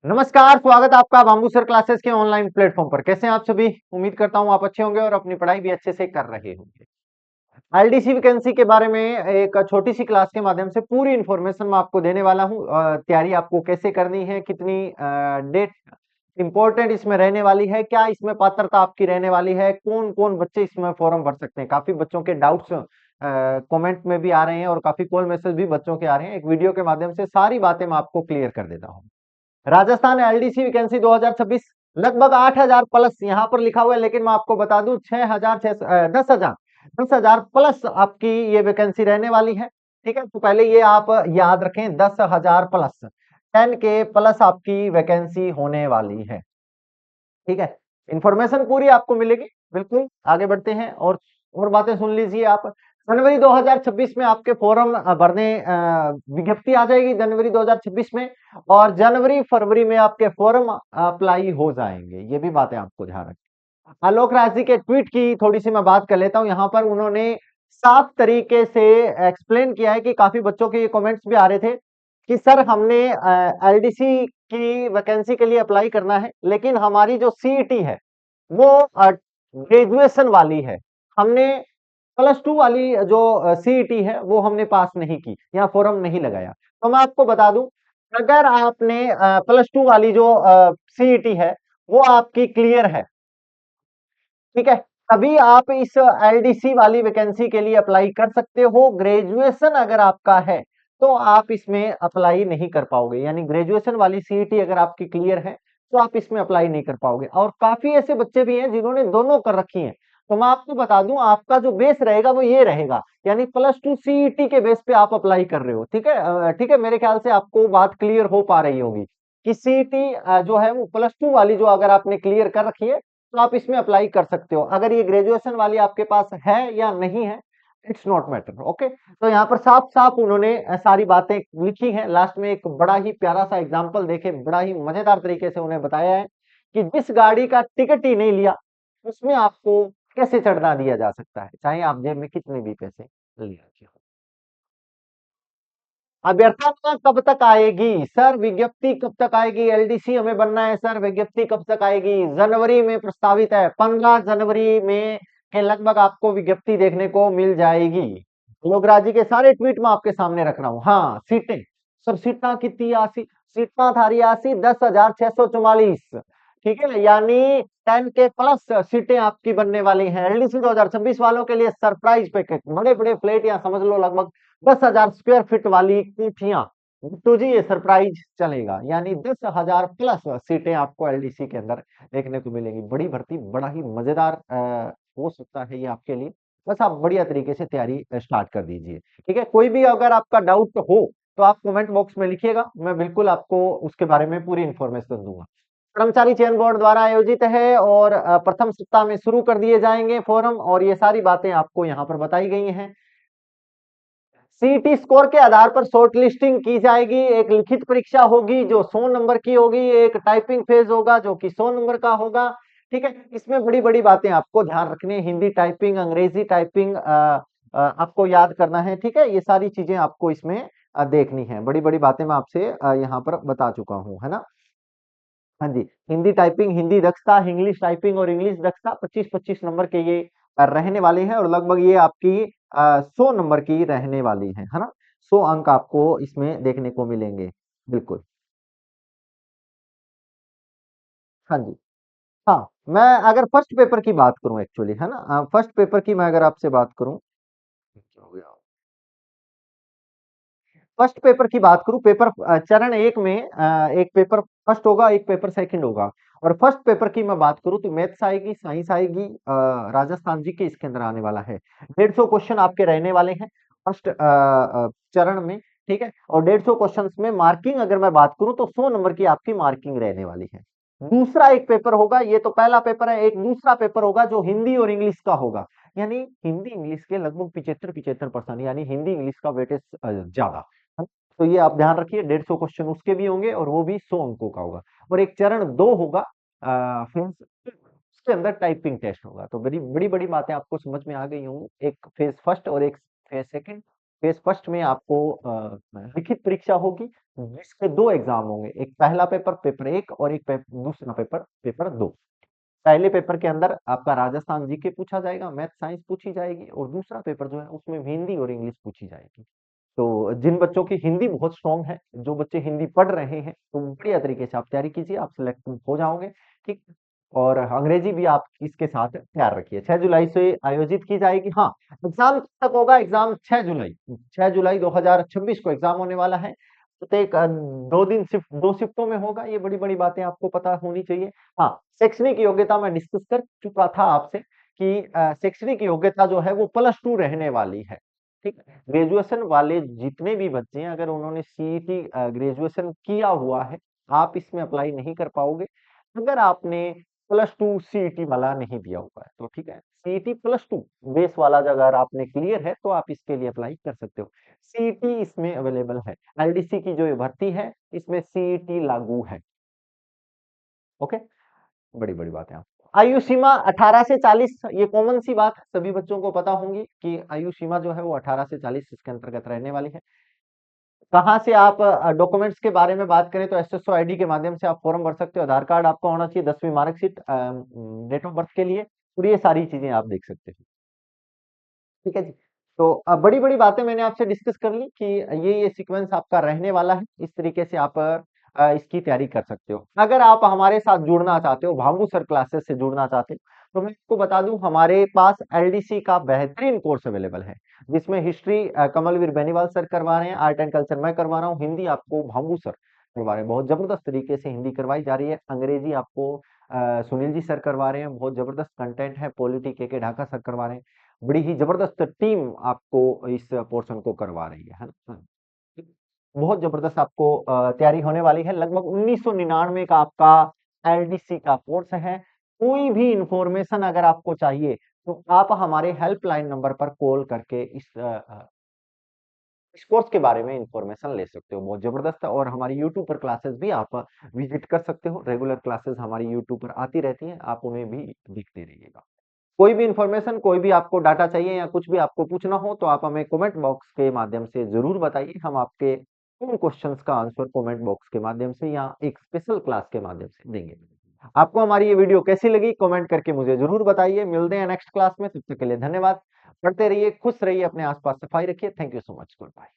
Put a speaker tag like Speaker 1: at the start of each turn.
Speaker 1: नमस्कार, स्वागत है आपका बाम्बू सर क्लासेस के ऑनलाइन प्लेटफॉर्म पर। कैसे हैं आप सभी? उम्मीद करता हूँ आप अच्छे होंगे और अपनी पढ़ाई भी अच्छे से कर रहे होंगे। एलडीसी वैकेंसी के बारे में एक छोटी सी क्लास के माध्यम से पूरी इन्फॉर्मेशन मैं आपको देने वाला हूँ। तैयारी आपको कैसे करनी है, कितनी डेट इंपॉर्टेंट इसमें रहने वाली है, क्या इसमें पात्रता आपकी रहने वाली है, कौन कौन बच्चे इसमें फॉर्म भर सकते हैं। काफी बच्चों के डाउट्स कमेंट में भी आ रहे हैं और काफी कॉल मैसेज भी बच्चों के आ रहे हैं। एक वीडियो के माध्यम से सारी बातें मैं आपको क्लियर कर देता हूँ। राजस्थान एलडीसी वैकेंसी 2026 लगभग 8,000 प्लस यहाँ पर लिखा हुआ है, लेकिन मैं आपको बता दूं 6,000 10,000 प्लस आपकी ये वैकेंसी रहने वाली है। ठीक है, तो पहले ये आप याद रखें, 10,000 प्लस 10K प्लस आपकी वैकेंसी होने वाली है। ठीक है, इंफॉर्मेशन पूरी आपको मिलेगी। बिल्कुल आगे बढ़ते हैं और बातें सुन लीजिए आप। जनवरी 2026 में आपके फॉर्म भरने विज्ञप्ति आ जाएगी जनवरी 2026 में, और जनवरी फरवरी में आपके फॉर्म अप्लाई हो जाएंगे। ये भी बातें आपको ध्यान रखें। आलोक राज जी के ट्वीट की थोड़ी सी मैं बात कर लेता हूं। यहाँ पर उन्होंने साफ तरीके से एक्सप्लेन किया है कि काफी बच्चों के ये कमेंट्स भी आ रहे थे कि सर हमने एलडीसी की वैकेंसी के लिए अप्लाई करना है, लेकिन हमारी जो सीईटी है वो ग्रेजुएशन वाली है। हमने +2 वाली जो सीईटी है वो हमने पास नहीं की, यहाँ फॉर्म नहीं लगाया। तो मैं आपको बता दूं, अगर आपने +2 वाली जो सीईटी है वो आपकी क्लियर है, ठीक है, तभी आप इस एलडीसी वाली वैकेंसी के लिए अप्लाई कर सकते हो। ग्रेजुएशन अगर आपका है तो आप इसमें अप्लाई नहीं कर पाओगे, यानी ग्रेजुएशन वाली सीईटी अगर आपकी क्लियर है तो आप इसमें अप्लाई नहीं कर पाओगे। और काफी ऐसे बच्चे भी हैं जिन्होंने दोनों कर रखी हैं। तो मैं आपको बता दूं, आपका जो बेस रहेगा वो ये रहेगा, यानी +2 सीईटी के बेस पे आप अप्लाई कर रहे हो। ठीक है, ठीक है, मेरे ख्याल से आपको बात क्लियर हो पा रही होगी कि सीईटी जो है वो +2 वाली जो अगर आपने क्लियर कर रखी है तो आप इसमें अप्लाई कर सकते हो। अगर ये ग्रेजुएशन वाली आपके पास है या नहीं है, इट्स नॉट मैटर। ओके, तो यहाँ पर साफ साफ उन्होंने सारी बातें लिखी हैं। लास्ट में एक बड़ा ही प्यारा सा एग्जांपल देके बड़ा ही मजेदार तरीके से उन्हें बताया है कि जिस गाड़ी का टिकट ही नहीं लिया उसमें आपको कैसे चढ़ना दिया जा सकता है, चाहे आप जेब में कितने भी पैसे ले रखे हो। अभ्यर्थना कब तक आएगी सर? विज्ञप्ति कब तक आएगी? एलडीसी हमें बनना है सर, विज्ञप्ति कब तक आएगी? जनवरी में प्रस्तावित है, 15 जनवरी में के लगभग आपको विज्ञप्ति देखने को मिल जाएगी। लोकराज जी के सारे ट्वीट में आपके सामने रख रहा हूँ। हाँ, सीटें सर, सीटा कितनी आसी? सीटा थारी आसी 10,644। ठीक है, यानी 10K प्लस सीटें आपकी बनने वाली हैं। एलडीसी 2026 वालों के लिए सरप्राइज पैकेज, बड़े बड़े फ्लैट, या समझ लो लगभग 10,000 स्क्वायर फीट वाली कोठियां। तो जी ये सरप्राइज चलेगा, यानी 10,000 प्लस सीटें आपको एलडीसी के अंदर देखने को मिलेंगी। बड़ी भर्ती, बड़ा ही मजेदार हो सकता है ये आपके लिए। बस आप बढ़िया तरीके से तैयारी स्टार्ट कर दीजिए। ठीक है, कोई भी अगर आपका डाउट हो तो आप कमेंट बॉक्स में लिखिएगा, मैं बिल्कुल आपको उसके बारे में पूरी इंफॉर्मेशन दूंगा। कर्मचारी चयन बोर्ड द्वारा आयोजित है और प्रथम सप्ताह में शुरू कर दिए जाएंगे फॉरम, और ये सारी बातें आपको यहाँ पर बताई गई हैं। सीईटी स्कोर के आधार पर शॉर्ट लिस्टिंग की जाएगी। एक लिखित परीक्षा होगी जो 100 नंबर की होगी, एक टाइपिंग फेज होगा जो कि 100 नंबर का होगा। ठीक है, इसमें बड़ी बड़ी बातें आपको ध्यान रखनी है। हिंदी टाइपिंग, अंग्रेजी टाइपिंग आपको याद करना है। ठीक है, ये सारी चीजें आपको इसमें देखनी है। बड़ी बड़ी बातें मैं आपसे यहाँ पर बता चुका हूँ, है ना। हाँ जी, हिंदी टाइपिंग, हिंदी दक्षता, इंग्लिश टाइपिंग और इंग्लिश दक्षता 25-25 नंबर के ये रहने वाले हैं, और लगभग ये आपकी 100 नंबर की रहने वाली है ना। 100 अंक आपको इसमें देखने को मिलेंगे। बिल्कुल, हाँ जी। हाँ, मैं अगर फर्स्ट पेपर की बात करूं, एक्चुअली है ना, फर्स्ट पेपर की मैं अगर आपसे बात करूं, क्या हो गया? फर्स्ट पेपर की बात करूं, पेपर चरण एक में एक पेपर फर्स्ट होगा, एक पेपर सेकंड होगा। और फर्स्ट पेपर की मैं बात करूं तो मैथ्स आएगी, साइंस आएगी, राजस्थान जी के इसके अंदर आने वाला है। 150 क्वेश्चन आपके रहने वाले हैं फर्स्ट चरण में। ठीक है, और 150 क्वेश्चन में मार्किंग अगर मैं बात करूं तो 100 नंबर की आपकी मार्किंग रहने वाली है। दूसरा एक पेपर होगा, ये तो पहला पेपर है, एक दूसरा पेपर होगा जो हिंदी और इंग्लिश का होगा। यानी हिंदी इंग्लिश के लगभग 75-75%, यानी हिंदी इंग्लिश का वेटेज ज्यादा। तो ये आप ध्यान रखिए, 150 क्वेश्चन उसके भी होंगे और वो भी 100 अंकों का होगा। और एक चरण 2 होगा, फिर उसके अंदर टाइपिंग टेस्ट होगा। तो बड़ी बड़ी बड़ी बातें आपको समझ में आ गई होंगी, एक फेज फर्स्ट और एक फेज सेकंड। फेज फर्स्ट में आपको लिखित परीक्षा होगी, जिसके 2 एग्जाम होंगे, एक पहला पेपर पेपर 1 और एक दूसरा पेपर पेपर 2। पहले पेपर के अंदर आपका राजस्थान जीके पूछा जाएगा, मैथ साइंस पूछी जाएगी, और दूसरा पेपर जो है उसमें हिंदी और इंग्लिश पूछी जाएगी। तो जिन बच्चों की हिंदी बहुत स्ट्रांग है, जो बच्चे हिंदी पढ़ रहे हैं, तो बढ़िया तरीके से आप तैयारी कीजिए, आप सिलेक्ट हो जाओगे, ठीक। और अंग्रेजी भी आप इसके साथ तैयार रखिए। 6 जुलाई से आयोजित की जाएगी। हाँ, एग्जाम कब तक होगा? एग्जाम 6 जुलाई, 6 जुलाई 2026 को एग्जाम होने वाला है। प्रत्येक 2 दिन शिफ्ट 2 शिफ्टों में होगा। ये बड़ी-बड़ी बातें आपको पता होनी चाहिए। हाँ, शैक्षणिक योग्यता मैं डिस्कस कर चुका था आपसे कि शैक्षणिक योग्यता जो है वो +2 रहने वाली है, ठीक है? ग्रेजुएशन वाले जितने भी बच्चे हैं, अगर उन्होंने सीईटी ग्रेजुएशन किया हुआ है, आप इसमें अप्लाई नहीं कर पाओगे। अगर आपने +2 सीईटी वाला नहीं दिया हुआ है, तो ठीक है, सीईटी +2 बेस वाला अगर आपने क्लियर है, तो आप इसके लिए अप्लाई कर सकते हो। सीईटी इसमें अवेलेबल है। एलडीसी की जो ये भर्ती है, इसमें सीईटी लागू है। ओके, बड़ी-बड़ी बात है। आयु सीमा 18 से 40, ये कॉमन सी बात सभी बच्चों को पता होंगी कि आयु सीमा जो है वो 18 से 40 इसके अंतर्गत रहने वाली है। कहाँ से आप डॉक्यूमेंट्स के बारे में बात करें तो एसएसओ आईडी के माध्यम से आप फॉर्म भर सकते हो। आधार कार्ड आपका होना चाहिए, 10वीं मार्कशीट, डेट ऑफ बर्थ के लिए, और ये सारी चीजें आप देख सकते हो। ठीक है जी। तो बड़ी-बड़ी बातें मैंने आपसे डिस्कस कर ली कि ये सीक्वेंस आपका रहने वाला है। इस तरीके से आप इसकी तैयारी कर सकते हो। अगर आप हमारे साथ जुड़ना चाहते हो, भांगू सर क्लासेस से जुड़ना चाहते हो, तो मैं आपको बता दूं हमारे पास एलडीसी का बेहतरीन कोर्स अवेलेबल है, जिसमें हिस्ट्री कमलवीर बेनीवाल सर करवा रहे हैं, आर्ट एंड कल्चर मैं करवा रहा हूँ, हिंदी आपको भांगू सर करवा रहे हैं। बहुत जबरदस्त तरीके से हिंदी करवाई जा रही है। अंग्रेजी आपको सुनील जी सर करवा रहे हैं, बहुत जबरदस्त कंटेंट है। पॉलिटी के ढाका सर करवा रहे हैं। बड़ी ही जबरदस्त टीम आपको इस पोर्शन को करवा रही है ना? बहुत जबरदस्त आपको तैयारी होने वाली है। लगभग 1999 का आपका एलडीसी का कोर्स है। कोई भी इंफॉर्मेशन अगर आपको चाहिए तो आप हमारे हेल्पलाइन नंबर पर कॉल करके इस कोर्स के बारे में इंफॉर्मेशन ले सकते हो। बहुत जबरदस्त है। और हमारी यूट्यूब पर क्लासेस भी आप विजिट कर सकते हो। रेगुलर क्लासेस हमारी यूट्यूब पर आती रहती हैं, आप उन्हें भी देखते रहिएगा। कोई भी इंफॉर्मेशन, कोई भी आपको डाटा चाहिए या कुछ भी आपको पूछना हो तो आप हमें कमेंट बॉक्स के माध्यम से जरूर बताइए। हम आपके उन क्वेश्चंस का आंसर कमेंट बॉक्स के माध्यम से या एक स्पेशल क्लास के माध्यम से देंगे। आपको हमारी ये वीडियो कैसी लगी कमेंट करके मुझे जरूर बताइए। मिलते हैं नेक्स्ट क्लास में, तब तक के लिए धन्यवाद। पढ़ते रहिए, खुश रहिए, अपने आसपास सफाई रखिए। Thank you so much. Good bye.